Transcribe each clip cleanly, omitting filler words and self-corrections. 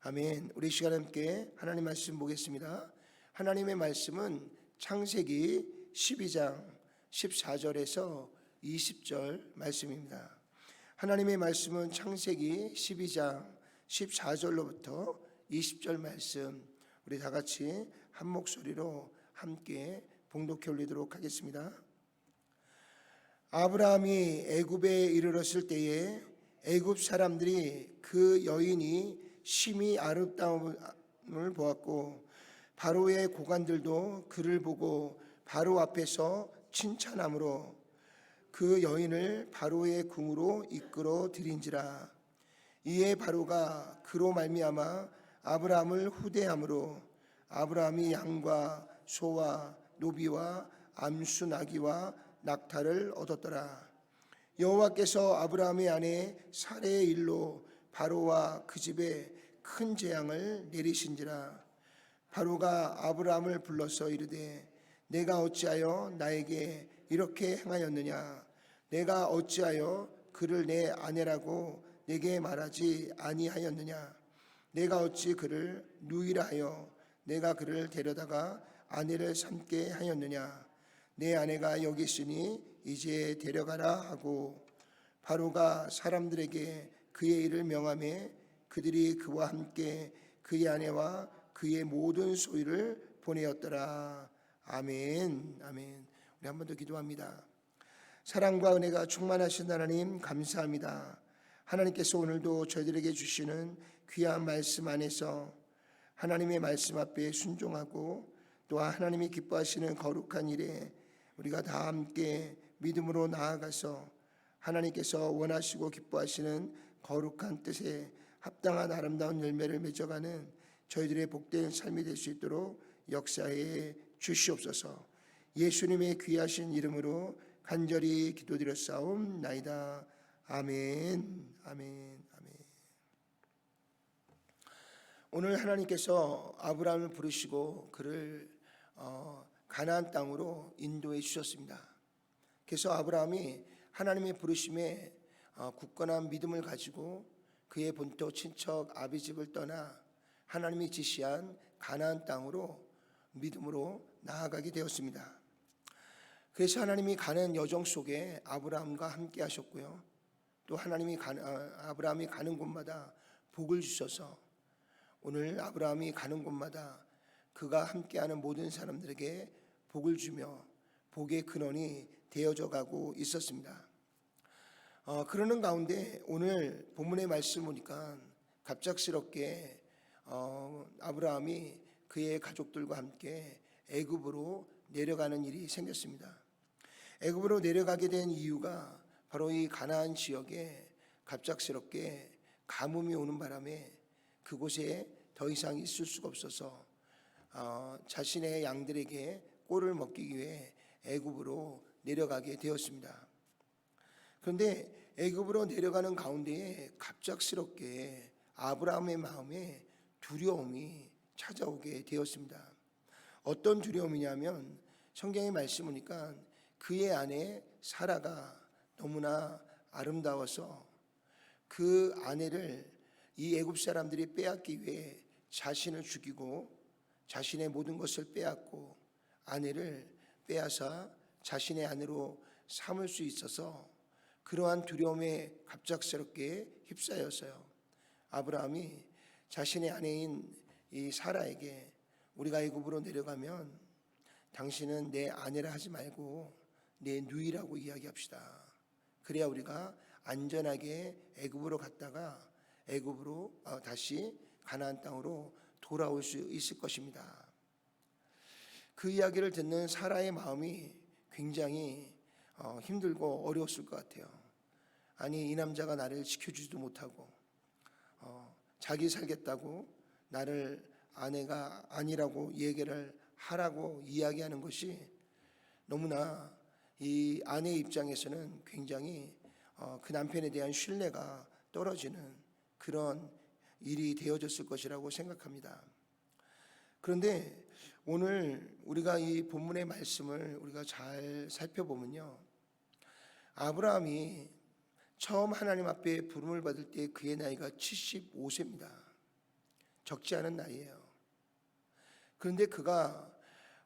아멘. 우리 시간 함께 하나님 말씀 보겠습니다. 하나님의 말씀은 창세기 12장 14절에서 20절 말씀입니다. 하나님의 말씀은 창세기 12장 14절로부터 20절 말씀, 우리 다 같이 한 목소리로 함께 봉독해 올리도록 하겠습니다. 아브라함이 애굽에 이르렀을 때에 애굽 사람들이 그 여인이 심히 아름다움을 보았고 바로의 고관들도 그를 보고 바로 앞에서 칭찬함으로 그 여인을 바로의 궁으로 이끌어 들인지라. 이에 바로가 그로 말미암아 아브라함을 후대함으로 아브라함이 양과 소와 노비와 암수 나귀와 낙타를 얻었더라. 여호와께서 아브라함의 아내 사레의 일로 바로와 그 집에 큰 재앙을 내리신지라. 바로가 아브라함을 불러서 이르되 내가 어찌하여 나에게 이렇게 행하였느냐? 내가 어찌하여 그를 내 아내라고 내게 말하지 아니하였느냐? 내가 어찌 그를 누이라 하여 내가 그를 데려다가 아내를 삼게 하였느냐? 내 아내가 여기 있으니 이제 데려가라 하고 바로가 사람들에게 그의 일을 명하며 그들이 그와 함께 그의 아내와 그의 모든 소유를 보내었더라. 아멘. 아멘. 우리 한 번 더 기도합니다. 사랑과 은혜가 충만하신 하나님 감사합니다. 하나님께서 오늘도 저희들에게 주시는 귀한 말씀 안에서 하나님의 말씀 앞에 순종하고 또한 하나님이 기뻐하시는 거룩한 일에 우리가 다 함께 믿음으로 나아가서 하나님께서 원하시고 기뻐하시는 거룩한 뜻에 합당한 아름다운 열매를 맺어가는 저희들의 복된 삶이 될 수 있도록 역사해 주시옵소서. 예수님의 귀하신 이름으로 간절히 기도드렸사옵나이다. 아멘. 아멘. 아멘. 오늘 하나님께서 아브라함을 부르시고 그를 가나안 땅으로 인도해 주셨습니다. 그래서 아브라함이 하나님의 부르심에 굳건한 믿음을 가지고 그의 본토 친척 아비집을 떠나 하나님이 지시한 가나안 땅으로 믿음으로 나아가게 되었습니다. 그래서 하나님이 가는 여정 속에 아브라함과 함께 하셨고요. 또 하나님이 아브라함이 가는 곳마다 복을 주셔서 오늘 아브라함이 가는 곳마다 그가 함께하는 모든 사람들에게 복을 주며 복의 근원이 되어져 가고 있었습니다. 그러는 가운데 오늘 본문의 말씀 보니까 갑작스럽게 아브라함이 그의 가족들과 함께 애굽으로 내려가는 일이 생겼습니다. 애굽으로 내려가게 된 이유가 바로 이 가나안 지역에 갑작스럽게 가뭄이 오는 바람에 그곳에 더 이상 있을 수가 없어서 자신의 양들에게 꼴을 먹기 위해 애굽으로 내려가게 되었습니다. 그런데 애굽으로 내려가는 가운데에 갑작스럽게 아브라함의 마음에 두려움이 찾아오게 되었습니다. 어떤 두려움이냐면 성경의 말씀 보니까 그의 아내 사라가 너무나 아름다워서 그 아내를 이 애굽 사람들이 빼앗기 위해 자신을 죽이고 자신의 모든 것을 빼앗고 아내를 빼앗아 자신의 아내로 삼을 수 있어서 그러한 두려움에 갑작스럽게 휩싸여서요. 아브라함이 자신의 아내인 이 사라에게 우리가 애굽으로 내려가면 당신은 내 아내라 하지 말고 내 누이라고 이야기합시다. 그래야 우리가 안전하게 애굽으로 갔다가 애굽으로 다시 가나안 땅으로 돌아올 수 있을 것입니다. 그 이야기를 듣는 사라의 마음이 굉장히 힘들고 어려웠을 것 같아요. 아니 이 남자가 나를 지켜주지도 못하고 자기 살겠다고 나를 아내가 아니라고 얘기를 하라고 이야기하는 것이 너무나 이 아내 입장에서는 굉장히 그 남편에 대한 신뢰가 떨어지는 그런 일이 되어졌을 것이라고 생각합니다. 그런데 오늘 우리가 이 본문의 말씀을 우리가 잘 살펴보면요, 아브라함이 처음 하나님 앞에 부름을 받을 때 그의 나이가 75세입니다. 적지 않은 나이예요. 그런데 그가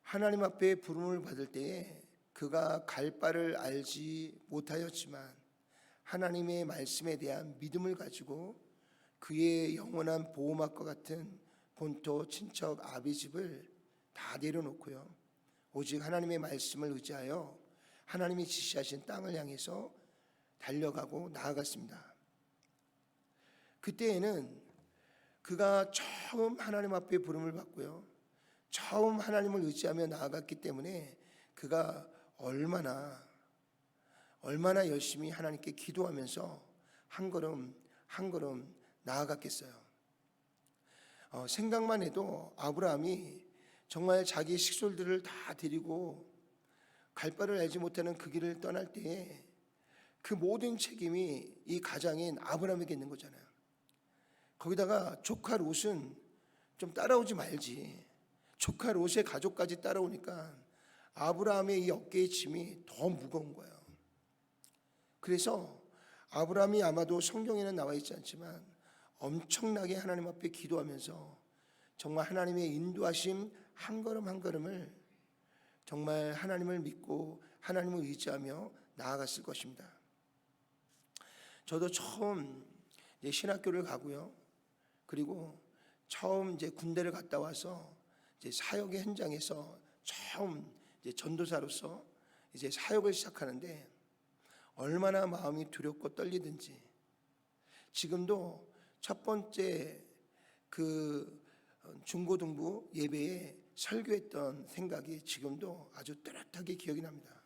하나님 앞에 부름을 받을 때에 그가 갈 바를 알지 못하였지만 하나님의 말씀에 대한 믿음을 가지고 그의 영원한 보호막과 같은 본토 친척 아비집을 다 내려놓고요, 오직 하나님의 말씀을 의지하여 하나님이 지시하신 땅을 향해서 달려가고 나아갔습니다. 그때에는 그가 처음 하나님 앞에 부름을 받고요, 처음 하나님을 의지하며 나아갔기 때문에 그가 얼마나 열심히 하나님께 기도하면서 한 걸음 한 걸음 나아갔겠어요. 생각만 해도 아브라함이 정말 자기 식솔들을 다 데리고 갈 바를 알지 못하는 그 길을 떠날 때에 그 모든 책임이 이 가장인 아브라함에게 있는 거잖아요. 거기다가 조카 롯은 좀 따라오지 말지, 조카 롯의 가족까지 따라오니까 아브라함의 이 어깨의 짐이 더 무거운 거예요. 그래서 아브라함이 아마도 성경에는 나와 있지 않지만 엄청나게 하나님 앞에 기도하면서 정말 하나님의 인도하심 한 걸음 한 걸음을 정말 하나님을 믿고 하나님을 의지하며 나아갔을 것입니다. 저도 처음 이제 신학교를 가고요, 그리고 처음 이제 군대를 갔다 와서 이제 사역의 현장에서 처음 이제 전도사로서 이제 사역을 시작하는데 얼마나 마음이 두렵고 떨리든지, 지금도 첫 번째 그 중고등부 예배에 설교했던 생각이 지금도 아주 뚜렷하게 기억이 납니다.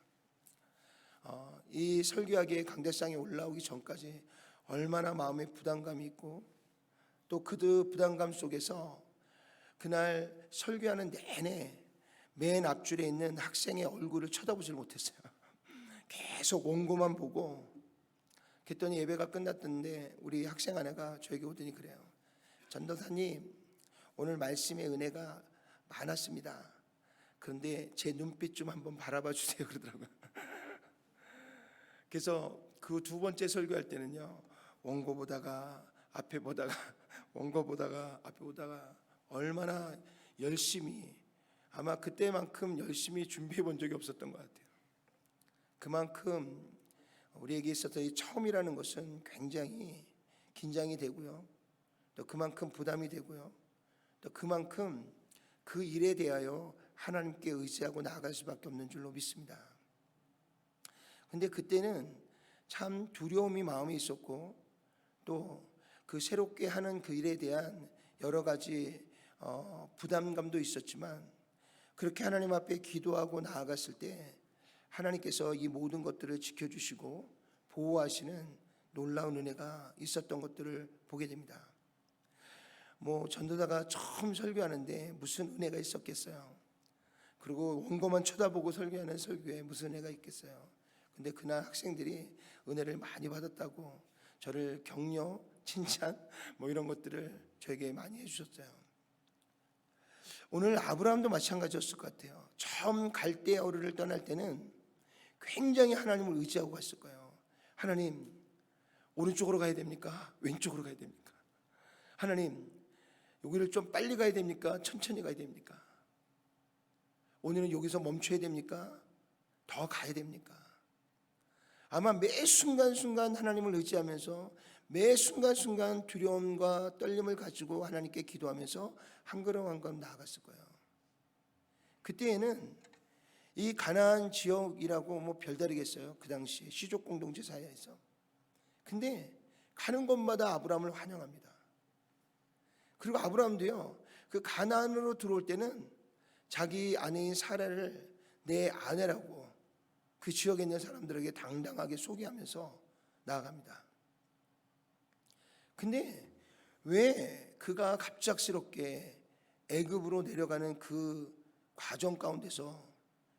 이 설교하기에 강대상에 올라오기 전까지 얼마나 마음에 부담감이 있고, 또 그 부담감 속에서 그날 설교하는 내내 맨 앞줄에 있는 학생의 얼굴을 쳐다보질 못했어요. 계속 원고만 보고, 그랬더니 예배가 끝났던데 우리 학생 아내가 저에게 오더니 그래요. 전도사님, 오늘 말씀의 은혜가 많았습니다. 그런데 제 눈빛 좀 한번 바라봐 주세요 그러더라고요. 그래서 그 두 번째 설교할 때는요, 원고 보다가 앞에 보다가 원고 보다가 앞에 보다가 얼마나 열심히, 아마 그때만큼 열심히 준비해 본 적이 없었던 것 같아요. 그만큼 우리에게 있어서 이 처음이라는 것은 굉장히 긴장이 되고요, 또 그만큼 부담이 되고요, 또 그만큼 그 일에 대하여 하나님께 의지하고 나아갈 수밖에 없는 줄로 믿습니다. 근데 그때는 참 두려움이 마음에 있었고, 또 그 새롭게 하는 그 일에 대한 여러 가지 부담감도 있었지만, 그렇게 하나님 앞에 기도하고 나아갔을 때 하나님께서 이 모든 것들을 지켜주시고 보호하시는 놀라운 은혜가 있었던 것들을 보게 됩니다. 뭐 전도사가 처음 설교하는데 무슨 은혜가 있었겠어요. 그리고 원고만 쳐다보고 설교하는 설교에 무슨 은혜가 있겠어요. 근데 그날 학생들이 은혜를 많이 받았다고 저를 격려, 칭찬 뭐 이런 것들을 저에게 많이 해주셨어요. 오늘 아브라함도 마찬가지였을 것 같아요. 처음 갈대아우르를 떠날 때는 굉장히 하나님을 의지하고 갔을 거예요. 하나님, 오른쪽으로 가야 됩니까? 왼쪽으로 가야 됩니까? 하나님, 여기를 좀 빨리 가야 됩니까? 천천히 가야 됩니까? 오늘은 여기서 멈춰야 됩니까? 더 가야 됩니까? 아마 매 순간순간 하나님을 의지하면서 매 순간순간 두려움과 떨림을 가지고 하나님께 기도하면서 한 걸음 한 걸음 나아갔을 거예요. 그때에는 이 가나안 지역이라고 뭐 별다르겠어요. 그 당시에 시족 공동체 사이에서. 근데 가는 곳마다 아브라함을 환영합니다. 그리고 아브라함도요, 그 가나안으로 들어올 때는 자기 아내인 사라를 내 아내라고 그 지역에 있는 사람들에게 당당하게 소개하면서 나아갑니다. 근데 왜 그가 갑작스럽게 애굽으로 내려가는 그 과정 가운데서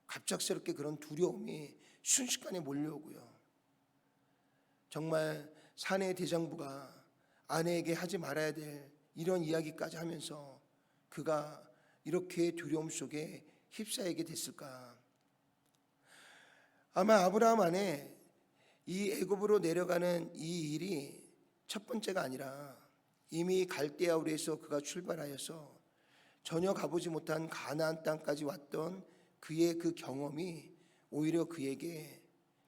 갑작스럽게 그런 두려움이 순식간에 몰려오고요, 정말 사내 대장부가 아내에게 하지 말아야 될 이런 이야기까지 하면서 그가 이렇게 두려움 속에 휩싸이게 됐을까? 아마 아브라함 안에 이 애굽으로 내려가는 이 일이 첫 번째가 아니라 이미 갈대아 우르에서 그가 출발하여서 전혀 가보지 못한 가나안 땅까지 왔던 그의 그 경험이 오히려 그에게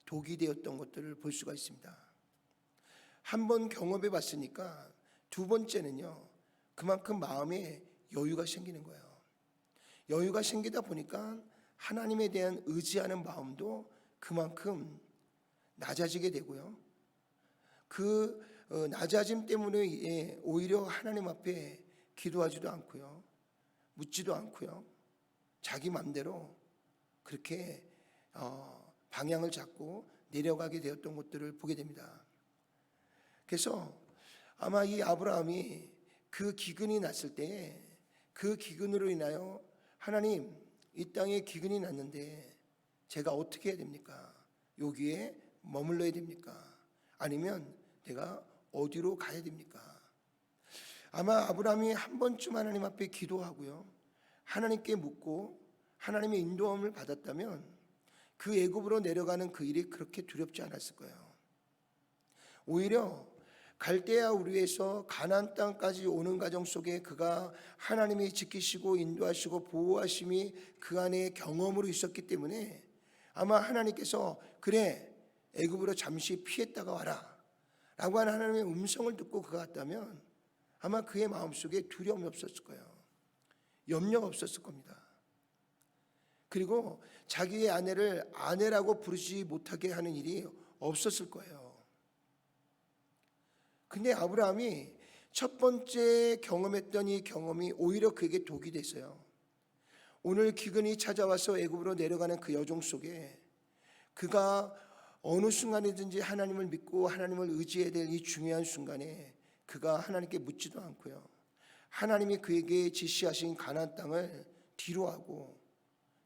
독이 되었던 것들을 볼 수가 있습니다. 한 번 경험해 봤으니까 두 번째는요, 그만큼 마음에 여유가 생기는 거예요. 여유가 생기다 보니까 하나님에 대한 의지하는 마음도 그만큼 낮아지게 되고요. 그 낮아짐 때문에 오히려 하나님 앞에 기도하지도 않고요, 묻지도 않고요, 자기 맘대로 그렇게 방향을 잡고 내려가게 되었던 것들을 보게 됩니다. 그래서 아마 이 아브라함이 그 기근이 났을 때에 그 기근으로 인하여 하나님, 이 땅에 기근이 났는데 제가 어떻게 해야 됩니까? 여기에 머물러야 됩니까? 아니면 내가 어디로 가야 됩니까? 아마 아브라함이 한 번쯤 하나님 앞에 기도하고요, 하나님께 묻고 하나님의 인도함을 받았다면 그 애굽으로 내려가는 그 일이 그렇게 두렵지 않았을 거예요. 오히려 갈대아 우르에서 가나안 땅까지 오는 과정 속에 그가 하나님이 지키시고 인도하시고 보호하심이 그 안에 경험으로 있었기 때문에 아마 하나님께서 그래 애굽으로 잠시 피했다가 와라 라고 하는 하나님의 음성을 듣고 그가 갔다면 아마 그의 마음속에 두려움이 없었을 거예요. 염려가 없었을 겁니다. 그리고 자기의 아내를 아내라고 부르지 못하게 하는 일이 없었을 거예요. 근데 아브라함이 첫 번째 경험했던 이 경험이 오히려 그에게 독이 됐어요. 오늘 기근이 찾아와서 애굽으로 내려가는 그 여정 속에 그가 어느 순간이든지 하나님을 믿고 하나님을 의지해야 될 이 중요한 순간에 그가 하나님께 묻지도 않고요, 하나님이 그에게 지시하신 가나안 땅을 뒤로하고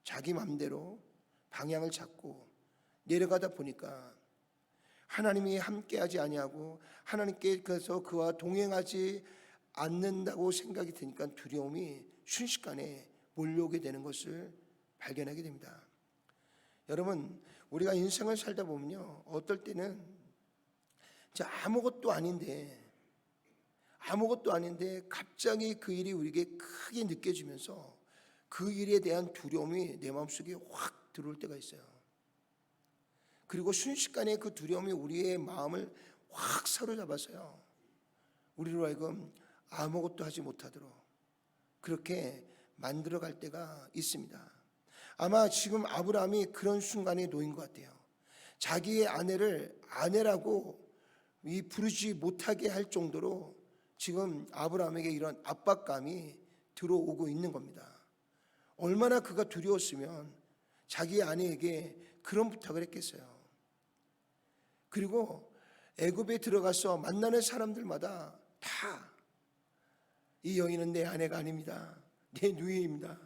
자기 맘대로 방향을 잡고 내려가다 보니까 하나님이 함께하지 아니하고 하나님께서 그와 동행하지 않는다고 생각이 드니까 두려움이 순식간에 몰려오게 되는 것을 발견하게 됩니다. 여러분, 우리가 인생을 살다 보면요, 어떨 때는 아무것도 아닌데 갑자기 그 일이 우리에게 크게 느껴지면서 그 일에 대한 두려움이 내 마음속에 확 들어올 때가 있어요. 그리고 순식간에 그 두려움이 우리의 마음을 확 사로잡아서요, 우리로 하여금 아무것도 하지 못하도록 그렇게 만들어갈 때가 있습니다. 아마 지금 아브라함이 그런 순간에 놓인 것 같아요. 자기의 아내를 아내라고 부르지 못하게 할 정도로 지금 아브라함에게 이런 압박감이 들어오고 있는 겁니다. 얼마나 그가 두려웠으면 자기의 아내에게 그런 부탁을 했겠어요. 그리고 애굽에 들어가서 만나는 사람들마다 다 이 여인은 내 아내가 아닙니다, 내 누이입니다.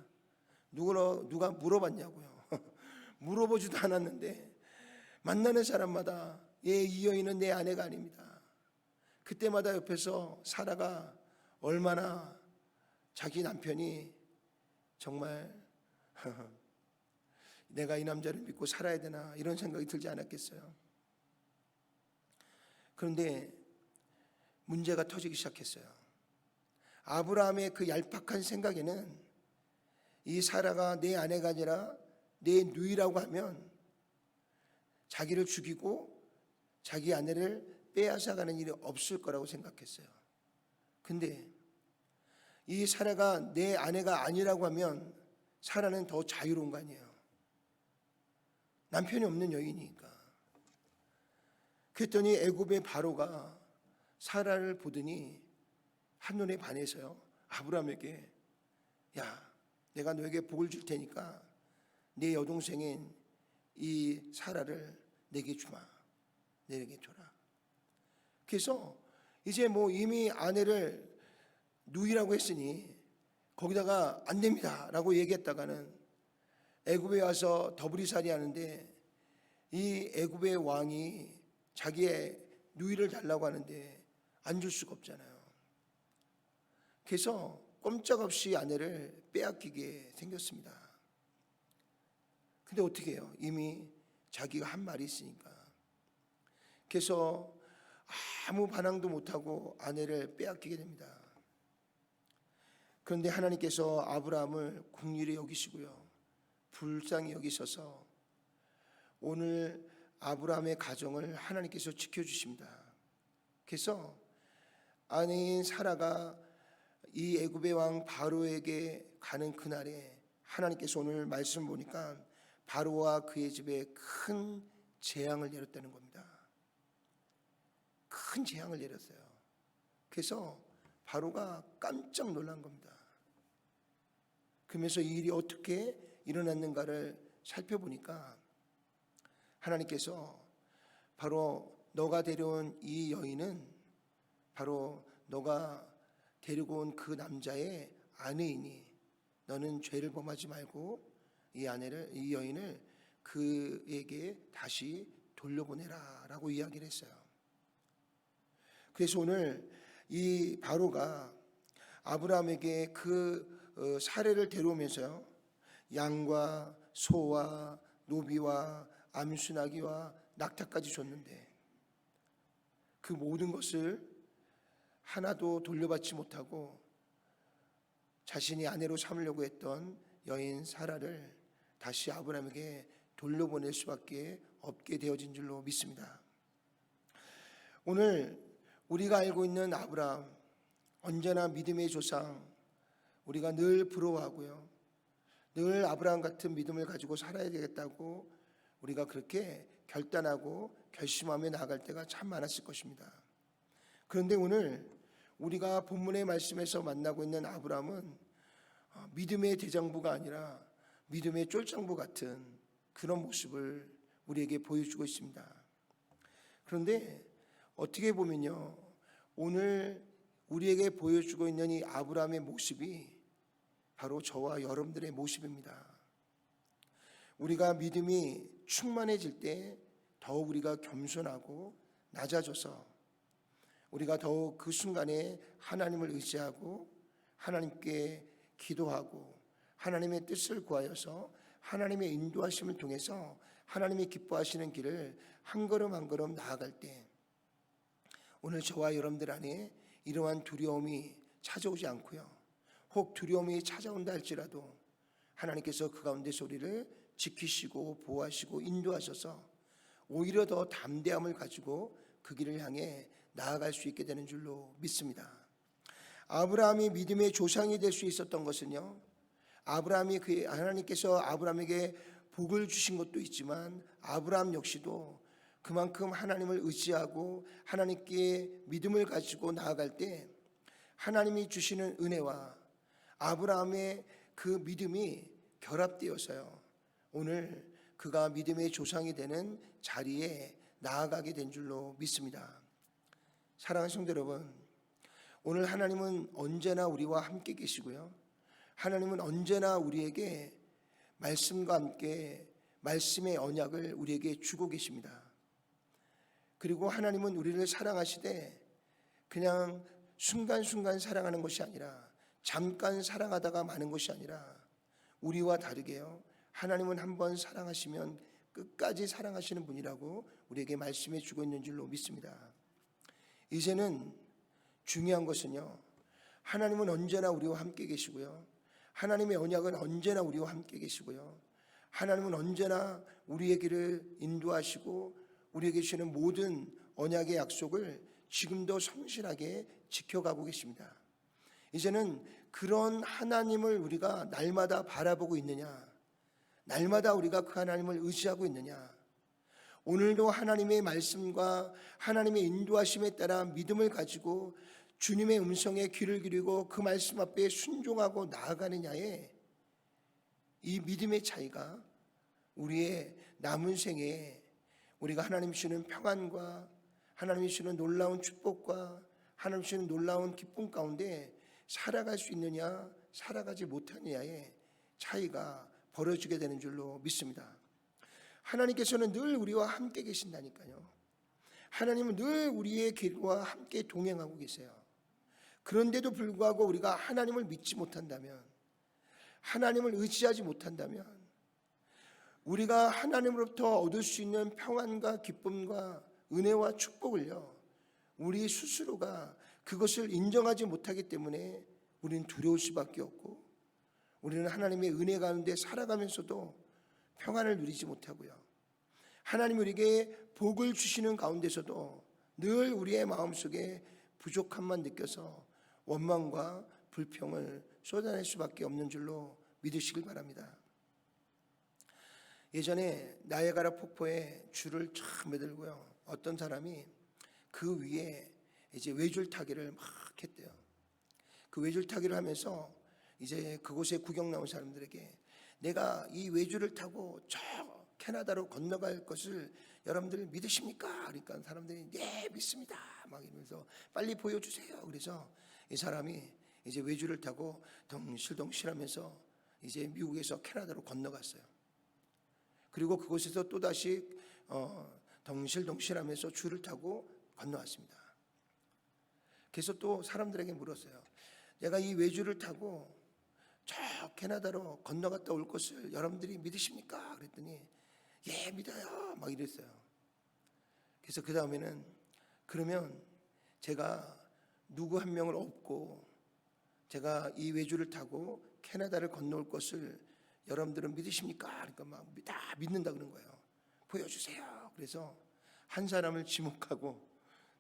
누가 물어봤냐고요. 물어보지도 않았는데 만나는 사람마다 이 여인은 내 아내가 아닙니다. 그때마다 옆에서 사라가 얼마나 자기 남편이 정말 내가 이 남자를 믿고 살아야 되나 이런 생각이 들지 않았겠어요. 그런데 문제가 터지기 시작했어요. 아브라함의 그 얄팍한 생각에는 이 사라가 내 아내가 아니라 내 누이라고 하면 자기를 죽이고 자기 아내를 빼앗아가는 일이 없을 거라고 생각했어요. 근데 이 사라가 내 아내가 아니라고 하면 사라는 더 자유로운 거 아니에요. 남편이 없는 여인이니까. 그랬더니 애굽의 바로가 사라를 보더니 한눈에 반해서요, 아브라함에게 야, 내가 너에게 복을 줄 테니까 내 여동생인 이 사라를 내게 주마, 내게 줘라. 그래서 이제 이미 아내를 누이라고 했으니 거기다가 안 됩니다 라고 얘기했다가는 애굽에 와서 더부리살이 하는데 이 애굽의 왕이 자기의 누이를 달라고 하는데 안 줄 수가 없잖아요. 그래서 꼼짝없이 아내를 빼앗기게 생겼습니다. 근데 어떻게 해요? 이미 자기가 한 말이 있으니까. 그래서 아무 반항도 못하고 아내를 빼앗기게 됩니다. 그런데 하나님께서 아브라함을 긍휼히 여기시고요, 불쌍히 여기셔서 오늘 아브라함의 가정을 하나님께서 지켜주십니다. 그래서 아내인 사라가 이 애굽의 왕 바로에게 가는 그날에 하나님께서 오늘 말씀 보니까 바로와 그의 집에 큰 재앙을 내렸다는 겁니다. 큰 재앙을 내렸어요. 그래서 바로가 깜짝 놀란 겁니다. 그러면서 이 일이 어떻게 일어났는가를 살펴보니까 하나님께서 바로 너가 데려온 이 여인은 바로 너가 데리고 온 그 남자의 아내이니 너는 죄를 범하지 말고 이 여인을 그에게 다시 돌려보내라 라고 이야기를 했어요. 그래서 오늘 이 바로가 아브라함에게 그 사례를 데려오면서요, 양과 소와 노비와 암수나기와 낙타까지 줬는데 그 모든 것을 하나도 돌려받지 못하고 자신이 아내로 삼으려고 했던 여인 사라를 다시 아브라함에게 돌려보낼 수밖에 없게 되어진 줄로 믿습니다. 오늘 우리가 알고 있는 아브라함, 언제나 믿음의 조상, 우리가 늘 부러워하고요, 늘 아브라함 같은 믿음을 가지고 살아야 되겠다고 우리가 그렇게 결단하고 결심하며 나아갈 때가 참 많았을 것입니다. 그런데 오늘 우리가 본문의 말씀에서 만나고 있는 아브라함은 믿음의 대장부가 아니라 믿음의 쫄장부 같은 그런 모습을 우리에게 보여주고 있습니다. 그런데 어떻게 보면요, 오늘 우리에게 보여주고 있는 이 아브라함의 모습이 바로 저와 여러분들의 모습입니다. 우리가 믿음이 충만해질 때 더욱 우리가 겸손하고 낮아져서 우리가 더욱 그 순간에 하나님을 의지하고 하나님께 기도하고 하나님의 뜻을 구하여서 하나님의 인도하심을 통해서 하나님이 기뻐하시는 길을 한 걸음 한 걸음 나아갈 때 오늘 저와 여러분들 안에 이러한 두려움이 찾아오지 않고요, 혹 두려움이 찾아온다 할지라도 하나님께서 그 가운데서 우리를 지키시고 보호하시고 인도하셔서 오히려 더 담대함을 가지고 그 길을 향해 나아갈 수 있게 되는 줄로 믿습니다. 아브라함이 믿음의 조상이 될 수 있었던 것은요, 하나님께서 아브라함에게 복을 주신 것도 있지만 아브라함 역시도 그만큼 하나님을 의지하고 하나님께 믿음을 가지고 나아갈 때 하나님이 주시는 은혜와 아브라함의 그 믿음이 결합되어서요, 오늘 그가 믿음의 조상이 되는 자리에 나아가게 된 줄로 믿습니다. 사랑하는 성도 여러분, 오늘 하나님은 언제나 우리와 함께 계시고요, 하나님은 언제나 우리에게 말씀과 함께 말씀의 언약을 우리에게 주고 계십니다. 그리고 하나님은 우리를 사랑하시되 그냥 순간순간 사랑하는 것이 아니라 잠깐 사랑하다가 마는 것이 아니라 우리와 다르게요, 하나님은 한번 사랑하시면 끝까지 사랑하시는 분이라고 우리에게 말씀해 주고 있는 줄로 믿습니다. 이제는 중요한 것은요, 하나님은 언제나 우리와 함께 계시고요, 하나님의 언약은 언제나 우리와 함께 계시고요, 하나님은 언제나 우리의 길을 인도하시고 우리에게 주시는 모든 언약의 약속을 지금도 성실하게 지켜가고 계십니다. 이제는 그런 하나님을 우리가 날마다 바라보고 있느냐, 날마다 우리가 그 하나님을 의지하고 있느냐, 오늘도 하나님의 말씀과 하나님의 인도하심에 따라 믿음을 가지고 주님의 음성에 귀를 기울이고 그 말씀 앞에 순종하고 나아가느냐에 이 믿음의 차이가 우리의 남은 생에 우리가 하나님 주시는 평안과 하나님 주시는 놀라운 축복과 하나님 주시는 놀라운 기쁨 가운데 살아갈 수 있느냐 살아가지 못하느냐의 차이가 벌어지게 되는 줄로 믿습니다. 하나님께서는 늘 우리와 함께 계신다니까요. 하나님은 늘 우리의 길과 함께 동행하고 계세요. 그런데도 불구하고 우리가 하나님을 믿지 못한다면, 하나님을 의지하지 못한다면, 우리가 하나님으로부터 얻을 수 있는 평안과 기쁨과 은혜와 축복을요, 우리 스스로가 그것을 인정하지 못하기 때문에 우리는 두려울 수밖에 없고, 우리는 하나님의 은혜 가운데 살아가면서도 평안을 누리지 못하고요, 하나님 우리에게 복을 주시는 가운데서도 늘 우리의 마음속에 부족함만 느껴서 원망과 불평을 쏟아낼 수밖에 없는 줄로 믿으시길 바랍니다. 예전에 나이아가라 폭포에 줄을 쫙 매들고요, 어떤 사람이 그 위에 이제 외줄타기를 막 했대요. 그 외줄타기를 하면서 이제 그곳에 구경 나온 사람들에게 내가 이 외줄을 타고 저 캐나다로 건너갈 것을 여러분들 믿으십니까? 그러니까 사람들이 네 믿습니다 막 이러면서 빨리 보여주세요. 그래서 이 사람이 이제 외줄을 타고 덩실덩실하면서 이제 미국에서 캐나다로 건너갔어요. 그리고 그곳에서 또다시 덩실덩실하면서 줄을 타고 건너왔습니다. 그래서 또 사람들에게 물었어요. 내가 이 외줄을 타고 저 캐나다로 건너갔다 올 것을 여러분들이 믿으십니까? 그랬더니 예 믿어요 막 이랬어요. 그래서 그 다음에는 그러면 제가 누구 한 명을 업고 제가 이 외줄을 타고 캐나다를 건너올 것을 여러분들은 믿으십니까? 그러니까 막 다 믿는다 그런 거예요. 보여주세요. 그래서 한 사람을 지목하고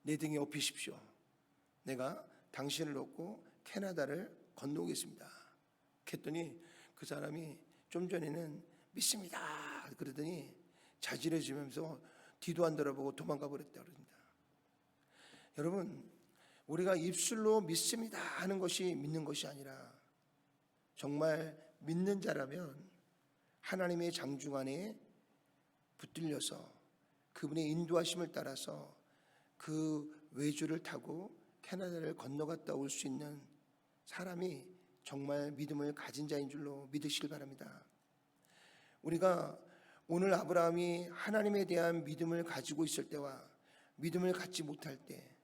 내 등에 업히십시오. 내가 당신을 업고 캐나다를 건너오겠습니다. 그랬더니 그 사람이 좀 전에는 믿습니다 그러더니 자지러지면서 뒤도 안 돌아보고 도망가 버렸다 그럽니다. 여러분, 우리가 입술로 믿습니다 하는 것이 믿는 것이 아니라 정말 믿는 자라면 하나님의 장중 안에 붙들려서 그분의 인도하심을 따라서 그 외줄을 타고 캐나다를 건너갔다 올 수 있는 사람이 정말 믿음을 가진 자인 줄로 믿으시길 바랍니다. 우리가 오늘 아브라함이 하나님에 대한 믿음을 가지고 있을 때와 믿음을 갖지 못할 때,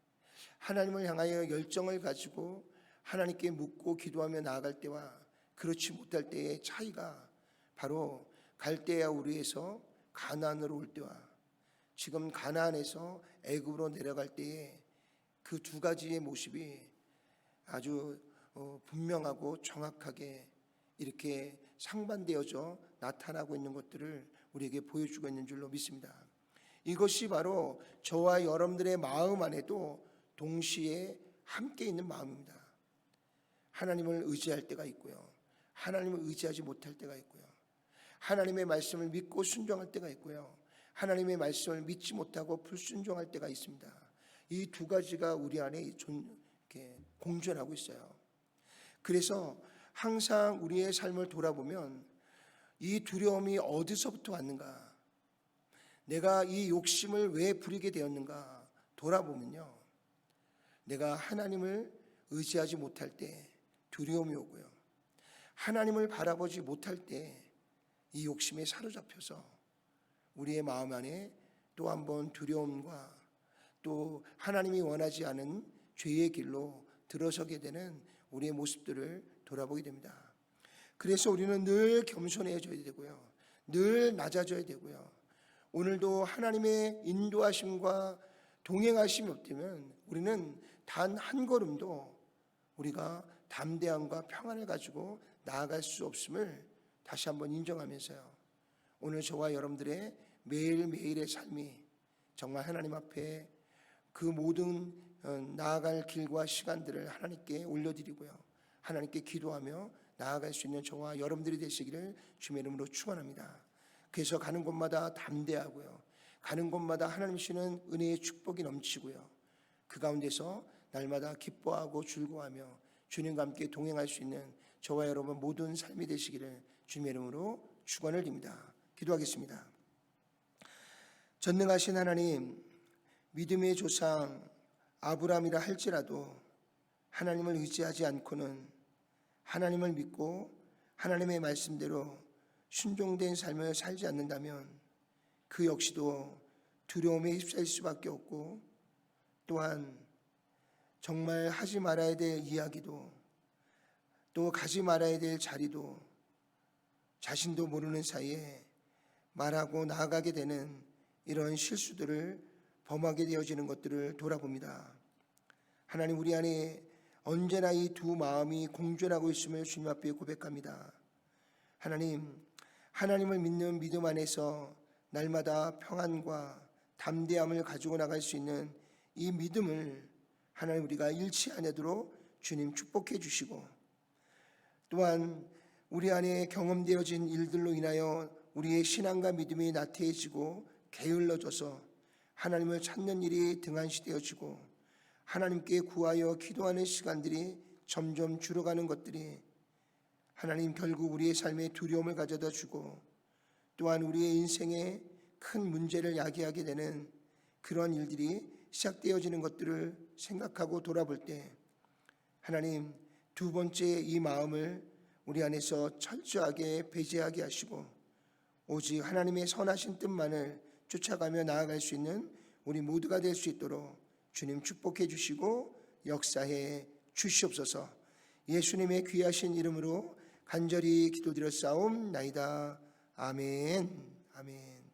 하나님을 향하여 열정을 가지고 하나님께 묻고 기도하며 나아갈 때와 그렇지 못할 때의 차이가 바로 갈대아 우르에서 가나안으로 올 때와 지금 가나안에서 애굽으로 내려갈 때의 그 두 가지의 모습이 아주 분명하고 정확하게 이렇게 상반되어져 나타나고 있는 것들을 우리에게 보여주고 있는 줄로 믿습니다. 이것이 바로 저와 여러분들의 마음 안에도 동시에 함께 있는 마음입니다. 하나님을 의지할 때가 있고요, 하나님을 의지하지 못할 때가 있고요, 하나님의 말씀을 믿고 순종할 때가 있고요, 하나님의 말씀을 믿지 못하고 불순종할 때가 있습니다. 이 두 가지가 우리 안에 이렇게 공존하고 있어요. 그래서 항상 우리의 삶을 돌아보면 이 두려움이 어디서부터 왔는가, 내가 이 욕심을 왜 부리게 되었는가 돌아보면요, 내가 하나님을 의지하지 못할 때 두려움이 오고요, 하나님을 바라보지 못할 때 이 욕심에 사로잡혀서 우리의 마음 안에 또 한 번 두려움과 또 하나님이 원하지 않은 죄의 길로 들어서게 되는 우리의 모습들을 돌아보게 됩니다. 그래서 우리는 늘 겸손해져야 되고요, 늘 낮아져야 되고요, 오늘도 하나님의 인도하심과 동행하심이 없다면 우리는 단 한 걸음도 우리가 담대함과 평안을 가지고 나아갈 수 없음을 다시 한번 인정하면서요, 오늘 저와 여러분들의 매일매일의 삶이 정말 하나님 앞에 그 모든 나아갈 길과 시간들을 하나님께 올려드리고요, 하나님께 기도하며 나아갈 수 있는 저와 여러분들이 되시기를 주님의 이름으로 축원합니다. 그래서 가는 곳마다 담대하고요, 가는 곳마다 하나님 주시는 은혜의 축복이 넘치고요, 그 가운데서 날마다 기뻐하고 즐거워하며 주님과 함께 동행할 수 있는 저와 여러분 모든 삶이 되시기를 주님의 이름으로 축원을 드립니다. 기도하겠습니다. 전능하신 하나님, 믿음의 조상 아브라함이라 할지라도 하나님을 의지하지 않고는 하나님을 믿고 하나님의 말씀대로 순종된 삶을 살지 않는다면 그 역시도 두려움에 휩싸일 수밖에 없고, 또한 정말 하지 말아야 될 이야기도 또 가지 말아야 될 자리도 자신도 모르는 사이에 말하고 나아가게 되는 이런 실수들을 범하게 되어지는 것들을 돌아봅니다. 하나님, 우리 안에 언제나 이 두 마음이 공존하고 있음을 주님 앞에 고백합니다. 하나님, 하나님을 믿는 믿음 안에서 날마다 평안과 담대함을 가지고 나갈 수 있는 이 믿음을 하나님 우리가 잃지 않도록 주님 축복해 주시고, 또한 우리 안에 경험되어진 일들로 인하여 우리의 신앙과 믿음이 나태해지고 게을러져서 하나님을 찾는 일이 등한시되어지고 하나님께 구하여 기도하는 시간들이 점점 줄어가는 것들이 하나님 결국 우리의 삶에 두려움을 가져다 주고 또한 우리의 인생에 큰 문제를 야기하게 되는 그런 일들이 시작되어지는 것들을 생각하고 돌아볼 때 하나님, 두 번째 이 마음을 우리 안에서 철저하게 배제하게 하시고 오직 하나님의 선하신 뜻만을 쫓아가며 나아갈 수 있는 우리 모두가 될 수 있도록 주님 축복해 주시고 역사해 주시옵소서. 예수님의 귀하신 이름으로 간절히 기도드렸사옵나이다. 아멘. 아멘.